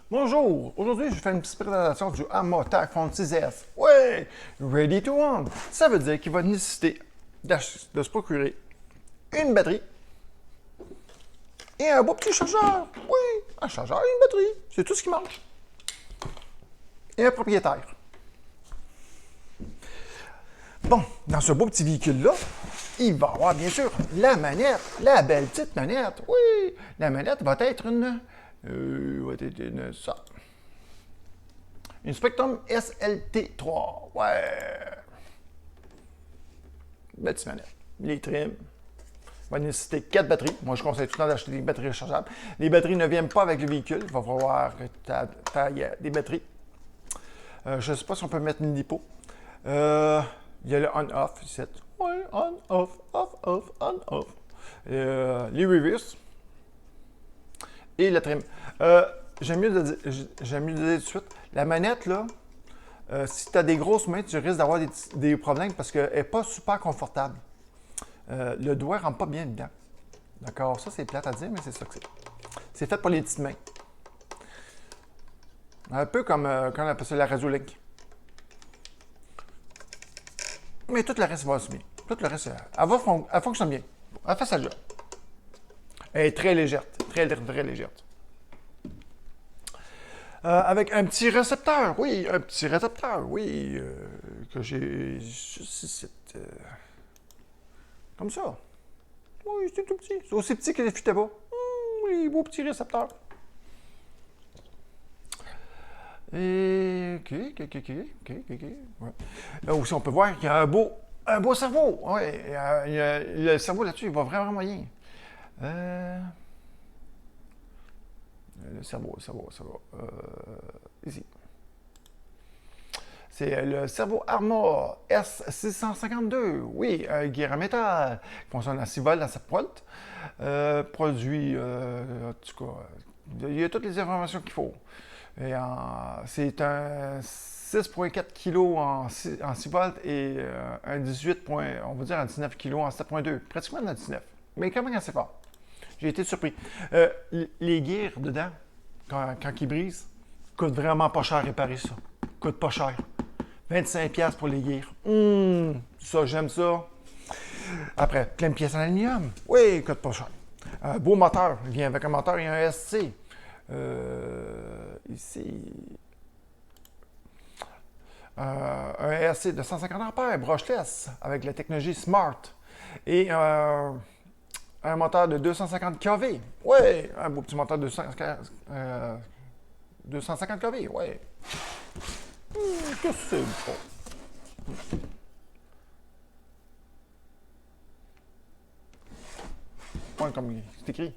Bonjour, aujourd'hui je fais une petite présentation du Arma TAC 6S. Ouais, ready to on. Ça veut dire qu'il va nécessiter de se procurer une batterie et un beau petit chargeur. Oui, un chargeur et une batterie, c'est tout ce qui manque. Et un propriétaire. Bon, dans ce beau petit véhicule-là, il va y avoir bien sûr la manette, la belle petite manette. Oui, la manette va être ça. Une Spectrum SLT3. Ouais. Belle petite manette. Les trims. Va nécessiter 4 batteries. Moi, je conseille tout le temps d'acheter des batteries rechargeables. Les batteries ne viennent pas avec le véhicule. Il va falloir que tu ailles des batteries. Je ne sais pas si on peut mettre une lipo. Il y a le on-off ici. Oui, on-off, off-off, on-off. Les reverse. Et la trim. J'aime mieux le dire tout de suite. La manette, là, si tu as des grosses mains, tu risques d'avoir des problèmes parce qu'elle n'est pas super confortable. Le doigt ne rentre pas bien dedans. D'accord? Ça, c'est plate à dire, mais c'est ça que c'est. C'est fait pour les petites mains. Un peu comme quand on appelle ça la Razolink. Mais tout le reste va aussi bien. Tout le reste, elle fonctionne bien. Elle fait sa job. Elle est très légère. Très, très légère. Avec un petit récepteur, oui, que j'ai juste ici. Comme ça. Oui, c'est tout petit. C'est aussi petit que les Futaba. Oui, beau petit récepteur. Et. OK. Ouais. Là aussi, on peut voir qu'il y a un beau cerveau. Ouais, le cerveau là-dessus, il va vraiment bien. Le cerveau. Ici. C'est le cerveau Arma S652. Oui, un gear à métal qui fonctionne à 6 volts à 7 volts. Produit, en tout cas, il y a toutes les informations qu'il faut. C'est un 6,4 kg en 6 volts et un 18, on va dire un 19 kg en 7,2. Pratiquement dans le 19. Mais quand même assez fort. J'ai été surpris. Les gears dedans, quand ils brisent, coûtent vraiment pas cher à réparer ça. Coûte pas cher. 25$ pour les gears. Ça, j'aime ça. Après, plein de pièces en aluminium. Oui, coûte pas cher. Un beau moteur. Il vient avec un moteur et un SC. Ici. Un SC de 150 ampères, brushless, avec la technologie Smart. Et un moteur de 250 kV. Oui, un beau petit moteur de 250 kV. Oui. Qu'est-ce que c'est bon? Point comme c'est écrit.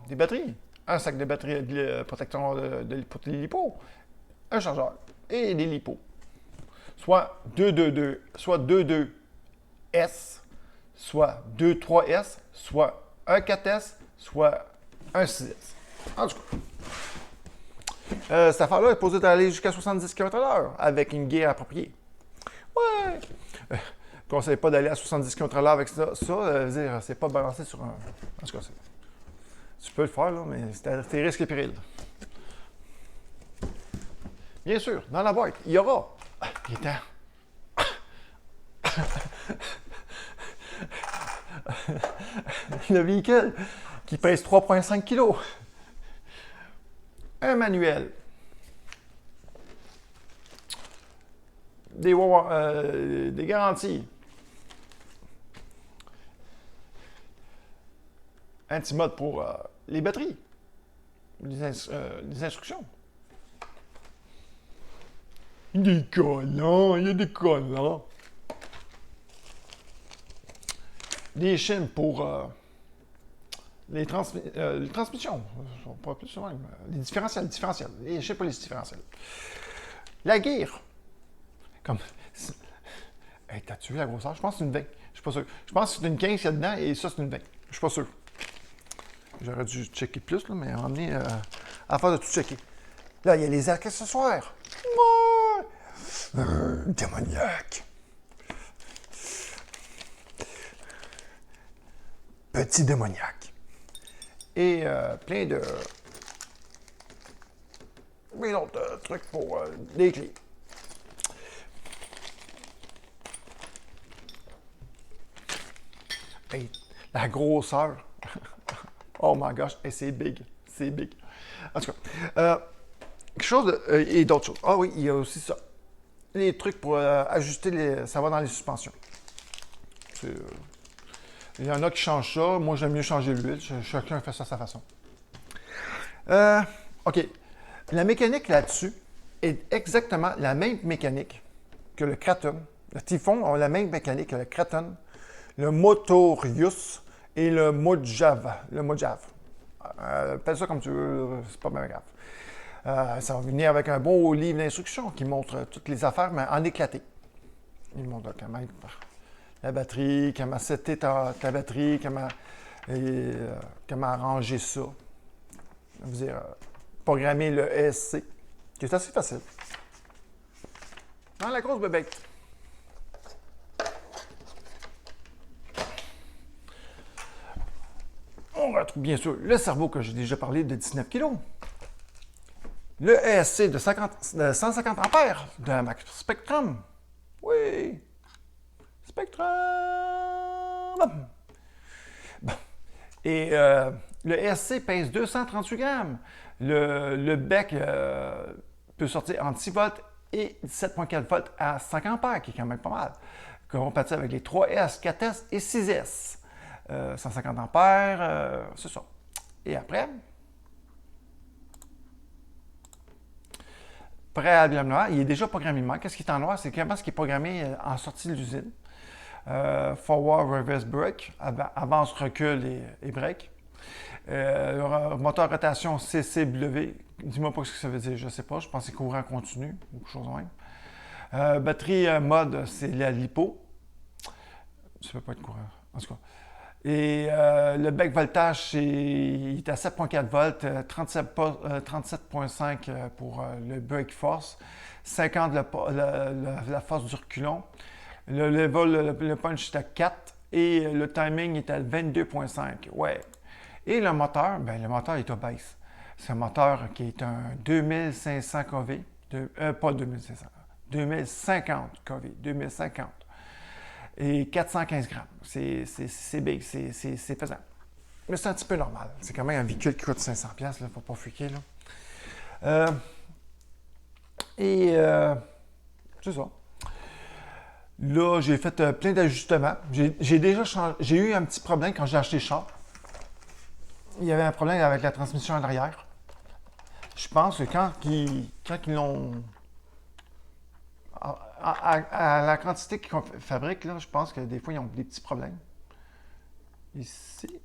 Des batteries. Un sac de batteries de protection pour les lipos. Un chargeur. Et des lipos. Soit 222, soit 22S, soit 23S, soit un 4S, soit un 6S. En tout cas. Cette affaire-là est posée d'aller jusqu'à 70 km/h avec une gear appropriée. Ouais! Je ne conseille pas d'aller à 70 km/h avec ça. C'est pas balancé sur un. En tout cas, tu peux le faire, là, mais c'est à tes risques et périls. Bien sûr, dans la boîte, il y aura. Il est temps. Le véhicule qui pèse 3,5 kg. Un manuel. Des garanties. Un petit mode pour les batteries. Les instructions. Il y a des collants. Des chaînes pour les transmissions. Pas plus souvent. Les différentiels. Les chaînes pour les différentiels. La gear. Comme. Hey, t'as-tu vu la grosseur? Je pense que c'est une 20. Je suis pas sûr. Je pense que c'est une 15 qu'il y a dedans et ça, c'est une 20. Je suis pas sûr. J'aurais dû checker plus, là, mais on est à faire de tout checker. Là, il y a les accessoires. Démoniaque. Petit démoniaque. Et plein de un autre truc pour les clés. Hey, la grosseur. Oh my gosh, hey, c'est big. C'est big. En tout cas, quelque chose et d'autres choses. Ah oui, il y a aussi ça. Les trucs pour ajuster ça va dans les suspensions. Il y en a qui changent ça. Moi, j'aime mieux changer l'huile. Chacun fait ça à sa façon. OK. La mécanique là-dessus est exactement la même mécanique que le Kraton. Le Typhon a la même mécanique que le Kraton, le Motorius et le Mojave. Le Mojave. Appelle ça comme tu veux, c'est pas bien grave. Ça va venir avec un beau livre d'instructions qui montre toutes les affaires, mais en éclaté. Il montre quand même la batterie, comment setter ta batterie, comment arranger ça. Je veux dire, programmer le ESC, qui est assez facile. Dans la grosse bébête. On retrouve bien sûr le cerveau que j'ai déjà parlé de 19 kg. Le ESC de 150 ampères de la marque Spectrum. Oui. Spectrum. Bon. Et le ESC pèse 238 grammes. Le bec peut sortir entre 6 volts et 17,4 volts à 5 ampères, qui est quand même pas mal. Compatible avec les 3S, 4S et 6S. 150 ampères, c'est ça. Et après, préalablement, il est déjà programmé. Qu'est-ce qui est en noir? C'est comment ce qui est programmé en sortie de l'usine. Forward, reverse brake, avance, recul et break. Moteur rotation CCW, dis-moi pas ce que ça veut dire, je sais pas, je pense que c'est courant continu ou quelque chose de même. Batterie mode, c'est la lipo. Ça peut pas être courant, en tout cas. Et le bec voltage, il est à 7,4 volts, 37,5 pour le brake force, 50 la force du reculon. Le punch est à 4 et le timing est à 22,5. Ouais. Et le moteur, le moteur est obèse. C'est un moteur qui est un 2500 kV, pas 2500, 2050 kV, 2050. Et 415 grammes. C'est big, c'est pesant. Mais c'est un petit peu normal. C'est quand même un véhicule qui coûte 500$, il ne faut pas fucker. C'est ça. Là, j'ai fait plein d'ajustements. J'ai eu un petit problème quand j'ai acheté le char. Il y avait un problème avec la transmission en arrière. Je pense que quand ils l'ont... À la quantité qu'ils fabriquent, là, je pense que des fois, ils ont des petits problèmes. Ici.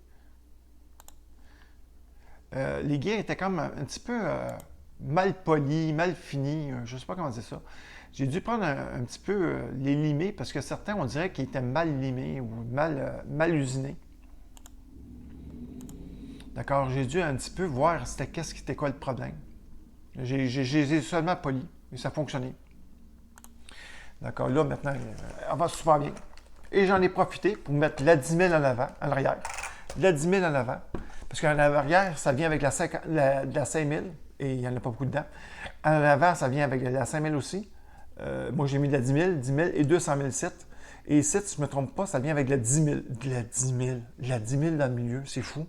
Les guides étaient comme un petit peu mal polis, mal finis. Je ne sais pas comment dire ça. J'ai dû prendre un petit peu les limer parce que certains, on dirait qu'ils étaient mal limés ou mal usinés. D'accord? J'ai dû un petit peu voir c'était quoi le problème. J'ai seulement poli et ça fonctionnait. D'accord, là, maintenant, elle va super bien. Et j'en ai profité pour mettre la 10 000 en avant, en arrière. La 10 000 en avant. Parce qu'en arrière, ça vient avec la 5 000 et il n'y en a pas beaucoup dedans. En avant, ça vient avec la 5 000 aussi. Moi, j'ai mis de la 10 000 et 200 000 sites. Et ici, si je ne me trompe pas, ça vient avec la 10 000. De la 10 000. La 10 000 dans le milieu, c'est fou.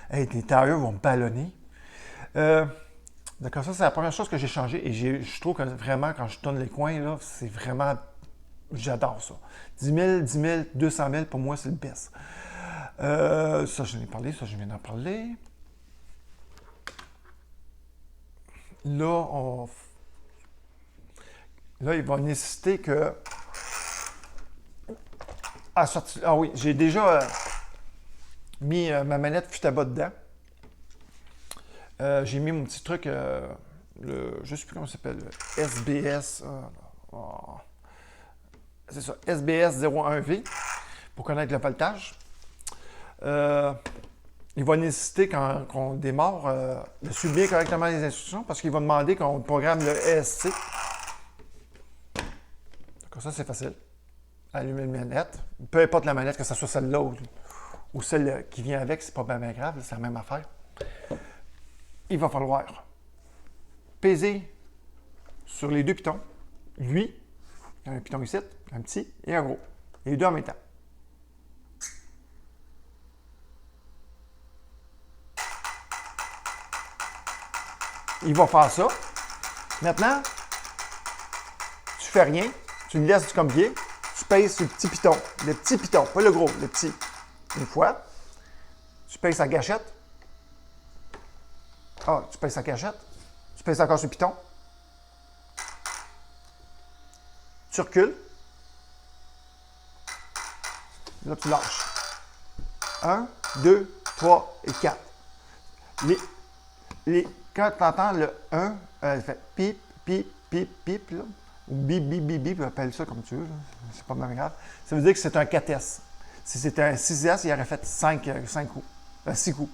Hey, les tailleurs vont me ballonner. D'accord, ça, c'est la première chose que j'ai changé. Et je trouve que vraiment, quand je tourne les coins, là, c'est vraiment... J'adore ça. 10 000, 10 000, 200 000, pour moi, c'est le best. Ça, je viens d'en parler. Là, il va nécessiter que... Ah oui, j'ai déjà mis ma manette fut à bas dedans. J'ai mis mon petit truc, je ne sais plus comment ça s'appelle, SBS. C'est ça, SBS 01V pour connaître le voltage. Il va nécessiter, quand on démarre, de suivre bien correctement les instructions parce qu'il va demander qu'on programme le ESC. Donc ça, c'est facile. Allumer la manette. Peu importe la manette, que ce soit celle-là ou celle qui vient avec, c'est pas bien grave, c'est la même affaire. Il va falloir peser sur les deux pitons. Lui, il y a un piton ici, un petit et un gros. Les deux en même temps. Il va faire ça. Maintenant, tu fais rien. Tu le laisses comme pied. Tu pèses sur le petit piton. Le petit piton, pas le gros, le petit. Une fois. Tu pèses sa gâchette. Ah, tu pèses sa gâchette. Tu pèses encore sur le piton. Tu recules. Là, tu lâches. 1, 2, 3 et 4. Quand tu entends le 1, il fait pip, pip, pip, pip, là, ou bip, bip, bip, bip, appelle ça comme tu veux, c'est pas même grave. Ça veut dire que c'est un 4S. Si c'était un 6S, il aurait fait 5 coups, 6 coups.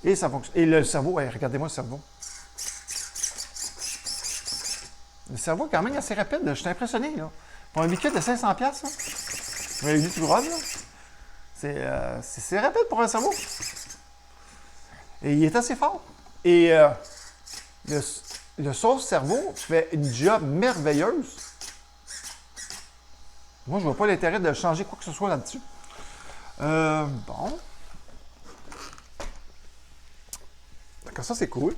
Et ça fonctionne. Et le cerveau, regardez-moi le cerveau. Le cerveau est quand même assez rapide, je suis impressionné. Là. Pour un véhicule de 500$, là, un véhicule tout gros, c'est rapide pour un cerveau. Et il est assez fort. Et le sauce cerveau fait une job merveilleuse. Moi, je ne vois pas l'intérêt de changer quoi que ce soit là-dessus. Bon. D'accord, ça c'est cool.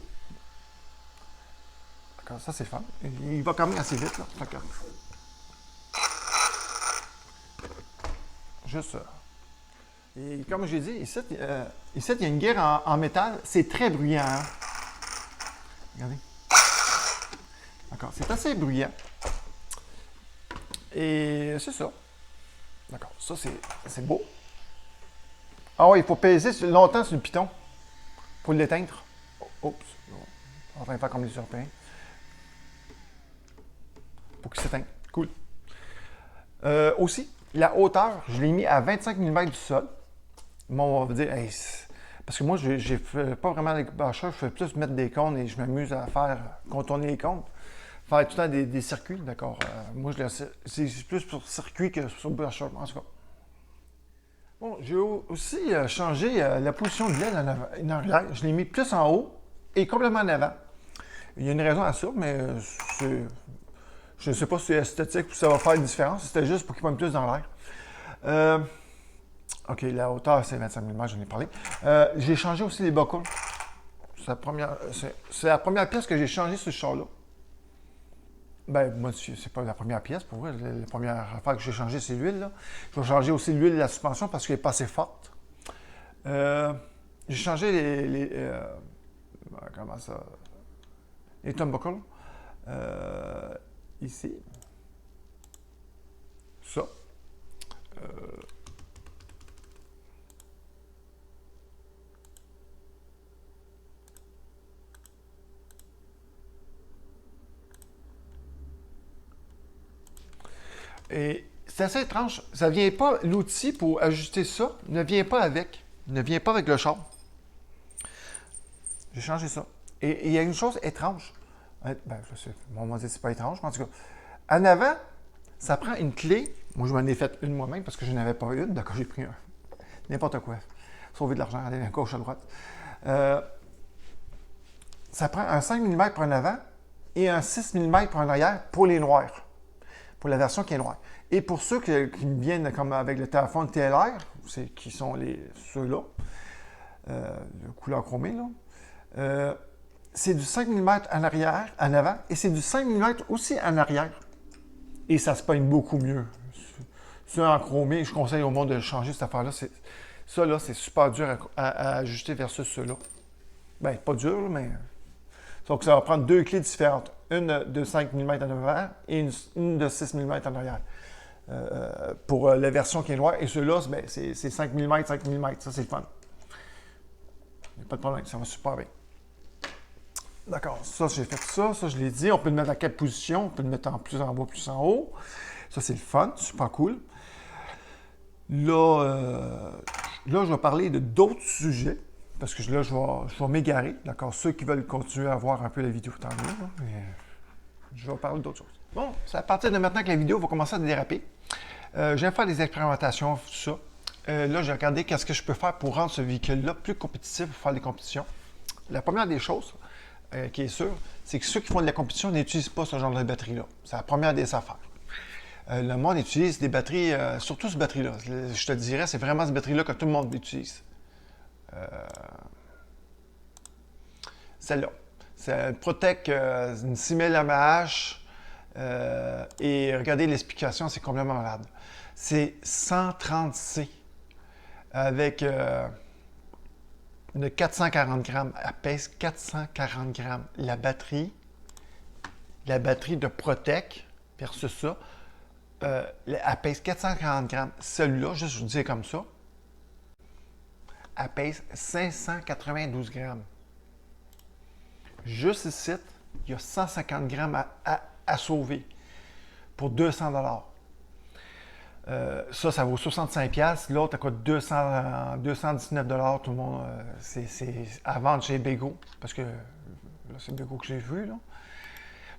D'accord, ça c'est fun. Il va quand même assez vite, là. D'accord. Juste ça. Et comme j'ai dit, ici, il y a une guerre en métal. C'est très bruyant. Hein? Regardez. D'accord, c'est assez bruyant. Et c'est ça. D'accord, ça c'est beau. Ah oui, il faut peser longtemps sur le piton pour l'éteindre. Oups, on va en train de faire comme les Européens. Pour qu'il s'éteigne. Cool. Aussi, la hauteur, je l'ai mis à 25 mm du sol. Bon, on va dire, hey, parce que moi, je ne fais pas vraiment les bâcheurs, je fais plus mettre des cônes et je m'amuse à faire contourner les cônes. Faire tout le temps des circuits, d'accord. Moi, c'est plus pour circuit que sur bâcheur, en tout cas. Bon, j'ai aussi changé la position de l'aile en arrière. Je l'ai mis plus en haut et complètement en avant. Il y a une raison à ça, mais je ne sais pas si c'est esthétique ou si ça va faire une différence. C'était juste pour qu'il pointe plus dans l'air. OK, la hauteur, c'est 25 mm, j'en ai parlé. J'ai changé aussi les buckles. C'est la première pièce que j'ai changée sur ce char-là. Ben, moi, c'est pas la première pièce, pour vrai. La première affaire que j'ai changée, c'est l'huile. Je vais changer aussi l'huile de la suspension parce qu'elle n'est pas assez forte. J'ai changé comment ça? Les turnbuckles. Ici. Ça. Et c'est assez étrange. Ça vient pas, l'outil pour ajuster ça ne vient pas avec. Ne vient pas avec le char. J'ai changé ça. Et il y a une chose étrange. Ben, je sais, on va dire que c'est pas étrange, mais en tout cas, en avant, ça prend une clé. Moi, je m'en ai fait une moi-même parce que je n'avais pas une. D'accord, j'ai pris n'importe quoi. Sauver de l'argent, aller à gauche, à droite. Ça prend un 5 mm pour en avant et un 6 mm pour en arrière pour les noirs. Pour la version qui est noire. Et pour ceux qui me viennent comme avec le téléphone TLR, qui sont ceux-là, de couleur chromée, là, c'est du 5 mm en arrière, en avant, et c'est du 5 mm aussi en arrière. Et ça se peigne beaucoup mieux. C'est en chromé, je conseille au monde de changer cette affaire-là. Ça, là, c'est super dur à ajuster versus ceux-là. Ben, pas dur, mais... Donc, ça va prendre deux clés différentes. Une de 5 mm en avant et une de 6 mm en arrière. Pour la version qui est noire. Et ceux-là, ben, c'est 5 mm, 5 mm. Ça, c'est le fun. Il n'y a pas de problème, ça va super bien. D'accord, ça, j'ai fait ça. Ça, je l'ai dit. On peut le mettre à quelle position? On peut le mettre en plus en bas, plus en haut. Ça, c'est le fun. Super cool. Là, je vais parler de d'autres sujets. Parce que là, je vais m'égarer. D'accord? Ceux qui veulent continuer à voir un peu la vidéo, tant mieux. Mais je vais parler d'autres choses. Bon, c'est à partir de maintenant que la vidéo va commencer à déraper. J'aime faire des expérimentations, tout ça. Là, j'ai regardé qu'est-ce que je peux faire pour rendre ce véhicule-là plus compétitif pour faire des compétitions. La première des choses, qui est sûr, c'est que ceux qui font de la compétition n'utilisent pas ce genre de batterie-là. C'est la première des affaires. Le monde utilise des batteries, surtout ce batterie-là. Je te dirais, c'est vraiment ce batterie-là que tout le monde utilise. Celle-là. C'est une Protec, une 6000 mAh. Et regardez l'explication, c'est complètement malade. C'est 130C avec une 440 grammes. Elle pèse 440 grammes. La batterie de Protec versus ça, elle pèse 440 grammes. Celui-là, juste je vous dis comme ça, elle pèse 592 grammes. Juste ici, il y a 150 grammes à sauver pour 200 ça vaut 65$. L'autre, elle coûte 219$. Tout le monde, c'est à vendre chez Bego. Parce que là, c'est Bego que j'ai vu.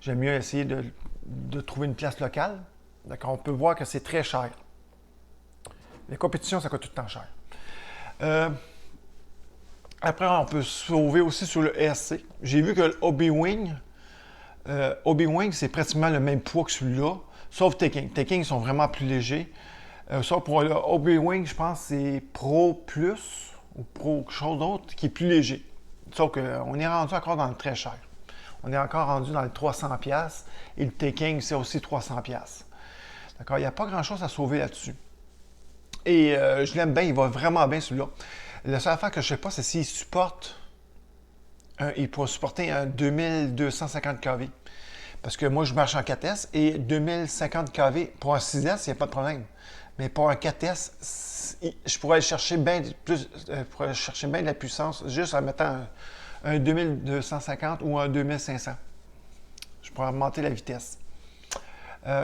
J'aime mieux essayer de trouver une place locale. D'accord, on peut voir que c'est très cher. Les compétitions, ça coûte tout le temps cher. Après, on peut sauver aussi sur le ESC. J'ai vu que le Obi-Wing, c'est pratiquement le même poids que celui-là, sauf Taking. Taking, ils sont vraiment plus légers. Sauf pour le Obi-Wing, je pense que c'est Pro Plus ou Pro quelque chose d'autre qui est plus léger. Sauf qu'on est rendu encore dans le très cher. On est encore rendu dans le 300$ et le Taking, c'est aussi 300$. D'accord? Il n'y a pas grand-chose à sauver là-dessus. Et je l'aime bien, il va vraiment bien celui-là. La seule affaire que je ne sais pas, c'est s'il supporte, il pourra supporter un 2250 kV. Parce que moi, je marche en 4S et 2050 kV pour un 6S, il n'y a pas de problème. Mais pour un 4S, je pourrais aller chercher bien de la puissance juste en mettant un 2250 ou un 2500. Je pourrais augmenter la vitesse.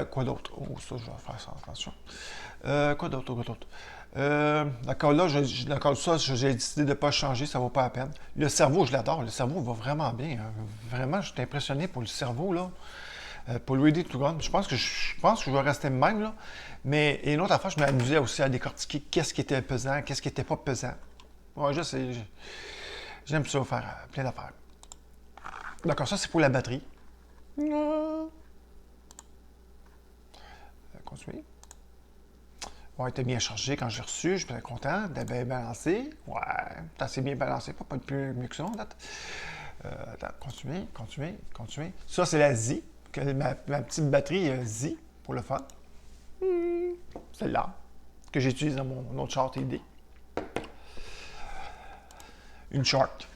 Quoi d'autre? Oh, ça, je vais faire ça, attention. Quoi d'autre? D'accord, là, d'accord, ça, j'ai décidé de ne pas changer, ça ne vaut pas la peine. Le cerveau, je l'adore. Le cerveau va vraiment bien. Hein. Vraiment, je suis impressionné pour le cerveau, là. Pour le Ready to Run. Je pense que je vais rester même, là. Mais une autre affaire, je m'amusais aussi à décortiquer qu'est-ce qui était pesant, qu'est-ce qui n'était pas pesant. Ouais, j'aime ça faire plein d'affaires. D'accord, ça, c'est pour la batterie. Continuer. Ouais, était bien chargé quand j'ai reçu, je suis bien content, de bien balancé. Ouais, t'as assez bien balancé, pas de plus mieux que ça, date. Attends, continuer. Ça, c'est la Z, ma petite batterie Z, pour le fun. Celle-là, que j'utilise dans mon autre chart TD. Une chart.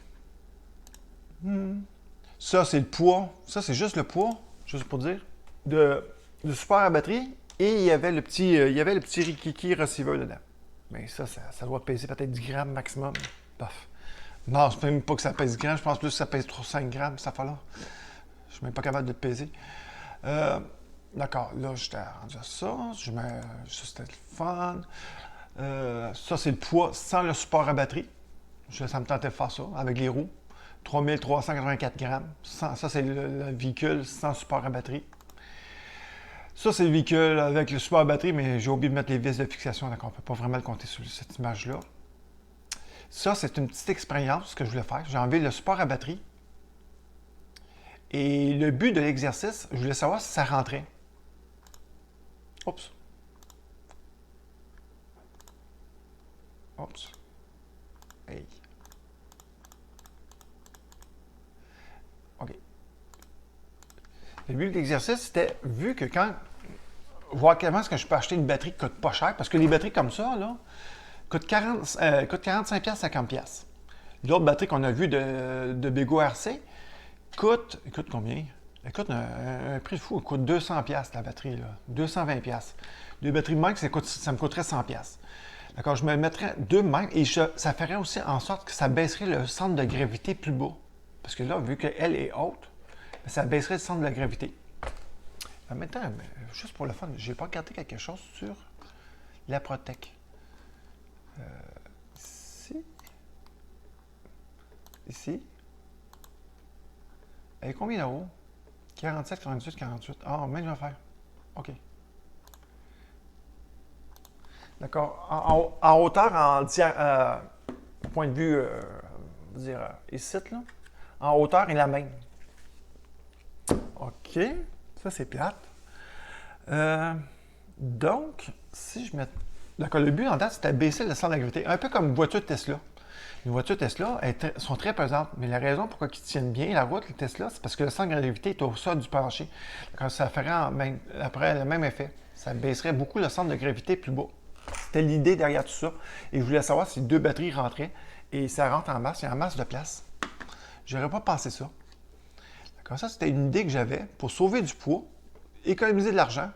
Ça, c'est le poids. Ça, c'est juste le poids, juste pour dire, de support à batterie. Et il y avait le petit Rikiki receiver dedans. Mais ça doit peser peut-être 10 grammes maximum. Paf. Non, je ne sais même pas que ça pèse 10 grammes. Je pense plus que ça pèse 5 grammes, cette affaire-là. Je ne suis même pas capable de le peser. D'accord, là, j'étais rendu à ça. Ça, c'était le fun. Ça, c'est le poids sans le support à batterie. Ça me tentait de faire ça avec les roues. 3384 grammes. Ça, c'est le véhicule sans support à batterie. Ça, c'est le véhicule avec le support à batterie, mais j'ai oublié de mettre les vis de fixation, donc on ne peut pas vraiment le compter sur cette image-là. Ça, c'est une petite expérience que je voulais faire. J'ai enlevé le support à batterie. Et le but de l'exercice, je voulais savoir si ça rentrait. Oups. Hey. OK. Le but de l'exercice, c'était, vu que quand... Voir comment est-ce que je peux acheter une batterie qui coûte pas cher, parce que les batteries comme ça, là, coûtent 45$, 50$. L'autre batterie qu'on a vue de Bego RC coûte combien? Elle coûte un prix fou, elle coûte 200$ la batterie, là. 220$. Deux batteries de même, ça me coûterait 100$. D'accord, je me mettrais deux même et ça ferait aussi en sorte que ça baisserait le centre de gravité plus bas. Parce que là, vu qu'elle est haute, ça baisserait le centre de la gravité. En même temps, juste pour le fun, j'ai pas regardé quelque chose sur la Protec. Ici. Elle est combien d'euros? 47, 48, 48. Ah, même affaire. OK. D'accord. En hauteur, point de vue, ici, là, en hauteur est la même. OK. Ça, c'est plate. Donc, si je mets... D'accord, le but en date, c'était de baisser le centre de gravité. Un peu comme une voiture Tesla. Les voitures Tesla sont très pesantes, mais la raison pourquoi ils tiennent bien la route, les Tesla, c'est parce que le centre de gravité est au sol du plancher. Quand ça ferait après le même effet. Ça baisserait beaucoup le centre de gravité plus bas. C'était l'idée derrière tout ça. Et je voulais savoir si deux batteries rentraient. Et ça rentre en masse, il y a en masse de place. J'aurais pas pensé ça. D'accord, ça, c'était une idée que j'avais pour sauver du poids, économiser de l'argent.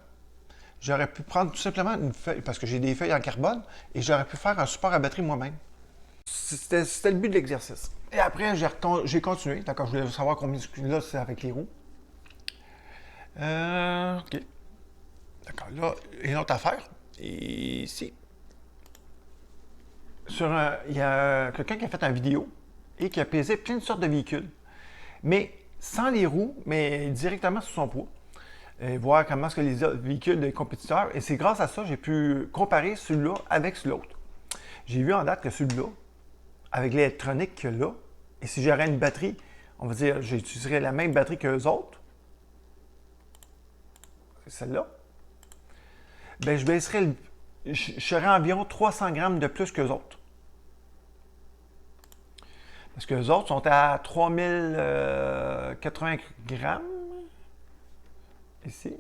J'aurais pu prendre tout simplement une feuille, parce que j'ai des feuilles en carbone, et j'aurais pu faire un support à batterie moi-même. C'était le but de l'exercice. Et après, j'ai continué. D'accord, je voulais savoir combien là, c'est avec les roues. OK. D'accord, là, une autre affaire. Et ici. Il y a quelqu'un qui a fait une vidéo et qui a pesé plein de sortes de véhicules. Mais sans les roues, mais directement sur son poids. Et voir comment est-ce que les véhicules des compétiteurs. Et c'est grâce à ça que j'ai pu comparer celui-là avec celui-là. J'ai vu en date que celui-là, avec l'électronique qu'il y a là, et si j'aurais une batterie, on va dire, j'utiliserais la même batterie qu'eux autres, c'est celle-là, bien, je serais environ 300 grammes de plus qu'eux autres. Parce qu'eux autres sont à 3080 grammes. Ici.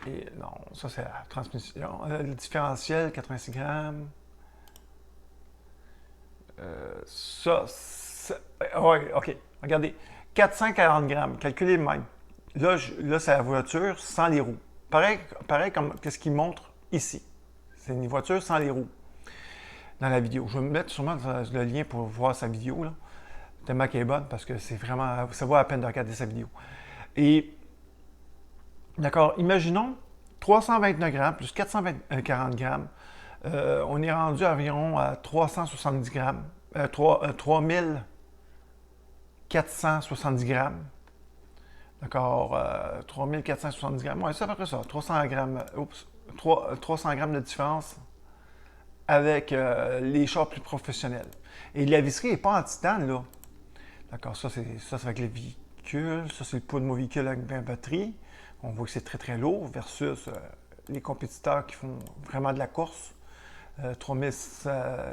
Et non, ça c'est la transmission. Le différentiel, 86 grammes. Oui, OK. Regardez. 440 grammes. Calculez le même. Là, c'est la voiture sans les roues. Pareil comme ce qu'il montre ici. C'est une voiture sans les roues. Dans la vidéo. Je vais me mettre sûrement le lien pour voir sa vidéo, là. Tellement qu'elle est bonne parce que c'est vraiment. Ça vaut la peine de regarder sa vidéo. Et. D'accord, imaginons 329 grammes plus 440 grammes. On est rendu environ à 370 grammes. 3470 grammes. D'accord, 3470 grammes. Oui, c'est à peu près ça. 300 grammes. 300 grammes de différence avec les chars plus professionnels. Et la visserie n'est pas en titane, là. D'accord, ça c'est avec le véhicule. Ça, c'est le poids de mon véhicule avec ma batterie. On voit que c'est très très lourd versus les compétiteurs qui font vraiment de la course. Ils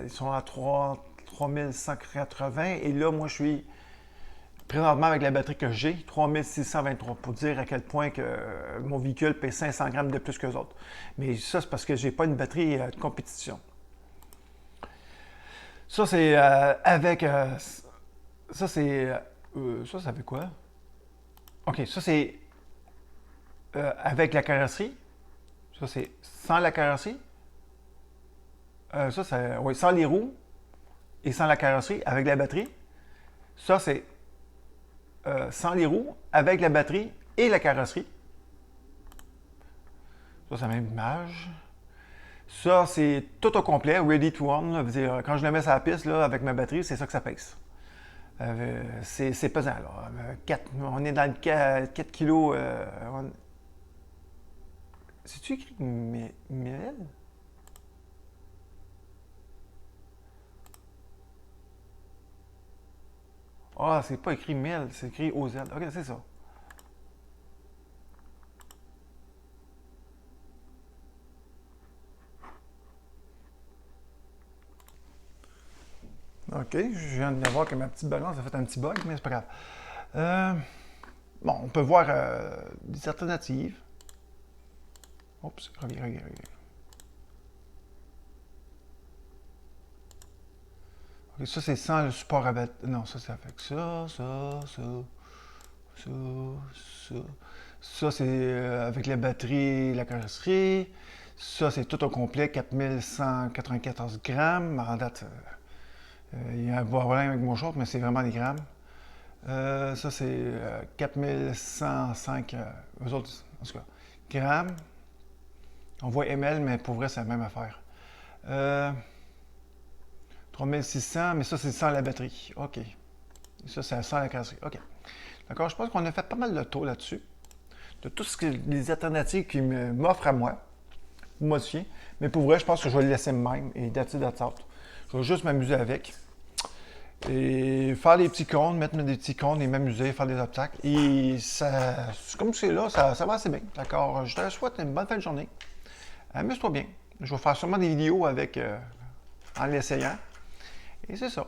sont à 3180 et là, moi, je suis présentement avec la batterie que j'ai, 3623 pour dire à quel point que mon véhicule pèse 500 grammes de plus que les autres. Mais ça, c'est parce que j'ai pas une batterie de compétition. Ça, c'est avec... ça, c'est... ça, ça fait quoi? OK, ça, c'est... avec la carrosserie. Ça, c'est sans la carrosserie. Ça, c'est oui, sans les roues et sans la carrosserie, avec la batterie. Ça, c'est sans les roues, avec la batterie et la carrosserie. Ça, c'est la même image. Ça, c'est tout au complet, ready to run. Là, veut dire, quand je le mets sur la piste là, avec ma batterie, c'est ça que ça pèse. C'est pesant. Là. On est dans le 4 kg. C'est-tu écrit 1000? Ah, c'est pas écrit 1000, c'est écrit OZ. Ok, c'est ça. OK, je viens de voir que ma petite balance a fait un petit bug, mais c'est pas grave. Bon, on peut voir des alternatives. Oups, reviens. OK, ça, c'est sans le support à batterie. Non, ça, c'est avec ça. Ça, c'est avec la batterie, la carrosserie. Ça, c'est tout au complet, 4194 grammes. En date, il y a un problème avec mon short, mais c'est vraiment des grammes. Ça, c'est 4105, eux autres, en tout cas, grammes. On voit ml, mais pour vrai, c'est la même affaire. 3600, mais ça, c'est sans la batterie. OK. Ça, c'est sans la carrosserie. OK. D'accord, je pense qu'on a fait pas mal de tour là-dessus. De tout ce que les alternatives qui m'offrent à moi, pour modifier. Mais pour vrai, je pense que je vais le laisser même et that's it, that's out. Je vais juste m'amuser avec. Et faire des petits cônes, mettre des petits cônes et m'amuser, faire des obstacles. Et ça, comme c'est là, ça va assez bien. D'accord? Je te souhaite une bonne fin de journée. Amuse-toi bien. Je vais faire sûrement des vidéos avec en l'essayant. Et c'est ça.